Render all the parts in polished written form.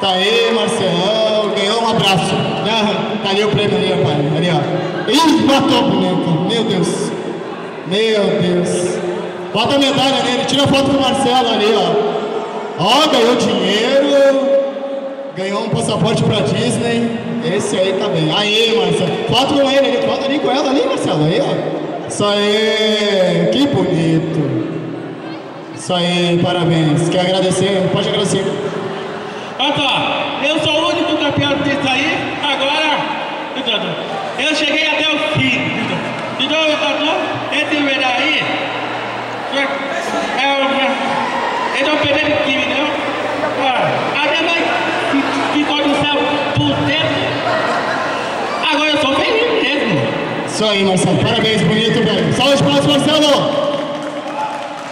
Tá aí, Marcelão, ganhou um abraço. Tá ali o prêmio ali, rapaz. Ali, ó. Ih, matou o boneco. Meu Deus. Meu Deus. Bota a medalha nele, tira a foto do Marcelo ali, ó. Ó, ganhou dinheiro. Ganhou um passaporte pra Disney. Esse aí tá bem. Aí, Marcelo. Foto com ele ali. Foto ali com ela ali, Marcelo. Aí, ó. Isso aí. Que bonito. Isso aí, parabéns. Quer agradecer? Pode agradecer. Olha só, eu sou o único campeão disso aí, agora, eu cheguei até o fim, então, esse vídeo aí, eu tô perdendo o time, não? A minha mãe ficou no céu por dentro, agora eu sou feliz mesmo. Isso aí, Marcelo, parabéns, bonito, velho. Salve de palmas, Marcelo!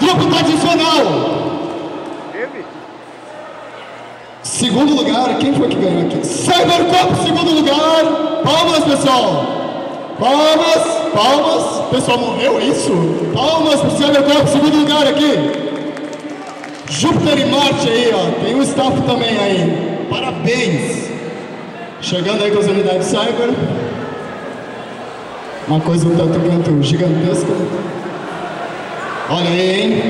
Grupo tradicional! Segundo lugar, quem foi que ganhou aqui? Cybercop, segundo lugar. Palmas, pessoal. Palmas, palmas. O pessoal morreu, é isso? Palmas pro Cybercop, segundo lugar aqui. Júpiter e Marte aí, ó. Tem um staff também aí. Parabéns. Chegando aí com as unidades Cyber. Uma coisa um tanto quanto gigantesca. Olha aí, hein?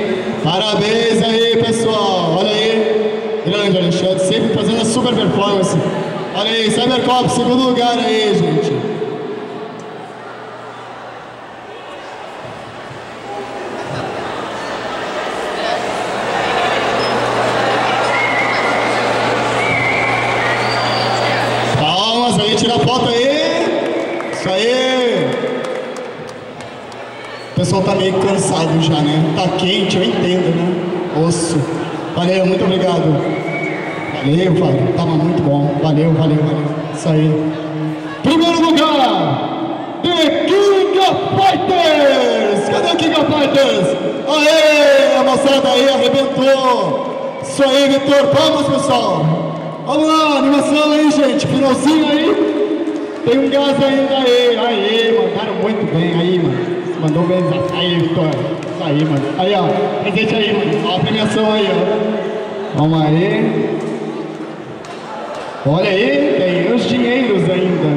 Parabéns aí, pessoal. Olha aí. Grande Alexandre, sempre fazendo a super performance. Olha aí, Cybercop, segundo lugar aí, gente. Palmas aí, tira a foto aí. Isso aí. O pessoal tá meio cansado já, né? Tá quente, eu entendo, né? Osso. Valeu, muito obrigado. Valeu, Fábio. Tava muito bom. Valeu, valeu, valeu. Isso aí. Primeiro lugar, The King of Fighters. Cadê o King of Fighters? Aê, a moçada aí arrebentou. Isso aí, Vitor. Palmas, pessoal. Vamos lá, animação aí, gente. Finalzinho aí. Tem um gás ainda aí. Aê, mandaram muito bem aí, mano. Mandou bem. Aí, Vitor. Isso aí, mano. Aí, ó. Presente aí, mano. Ó a premiação aí, ó. Vamos aí. Olha aí, tem os dinheiros ainda.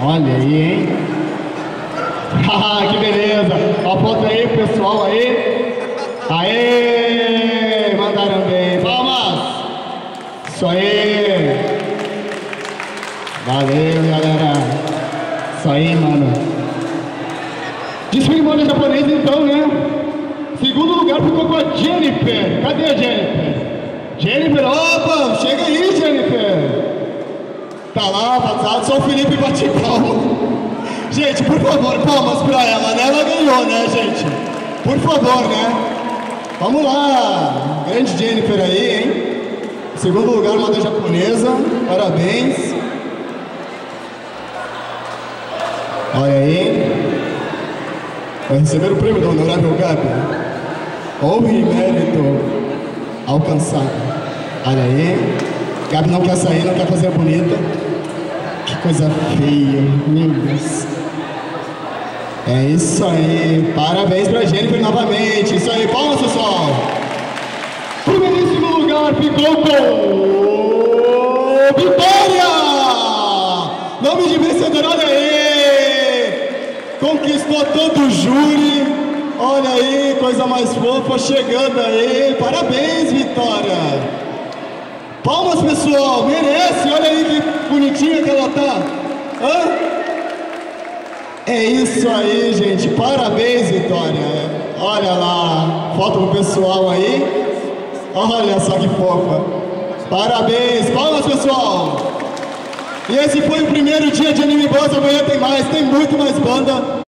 Olha aí, hein? Que beleza. Ó a foto aí, pessoal aí. Aê! Mandaram bem. Palmas! Isso aí. Valeu, galera. Isso aí, mano. Desfile japonesa então, né? Segundo lugar ficou com a Jennifer. Cadê a Jennifer? Jennifer, opa, chega aí, Jennifer. Tá lá, passado, só o Felipe bate palma. Gente, por favor, palmas pra ela, né? Ela ganhou, né, gente? Por favor, né? Vamos lá. Grande Jennifer aí, hein? Segundo lugar, uma da japonesa. Parabéns. Olha aí. Vai receber o prêmio do Honorável Gabi. Honra e mérito alcançado. Olha aí. Gabi não quer sair, não quer fazer bonita. Que coisa feia, meu Deus. É isso aí. Parabéns pra Jennifer novamente. Isso aí, palmas, pessoal. Primeiríssimo lugar ficou com Vitória! Nome de vencedor, olha aí! Conquistou todo o júri. Olha aí, coisa mais fofa chegando aí. Parabéns, Vitória! Palmas, pessoal! Merece! Olha aí que bonitinha que ela tá! Hã? É isso aí, gente! Parabéns, Vitória! Olha lá! Foto pro pessoal aí. Olha só que fofa! Parabéns! Palmas, pessoal! E esse foi o primeiro dia de Anime Boss. Amanhã tem mais, tem muito mais banda.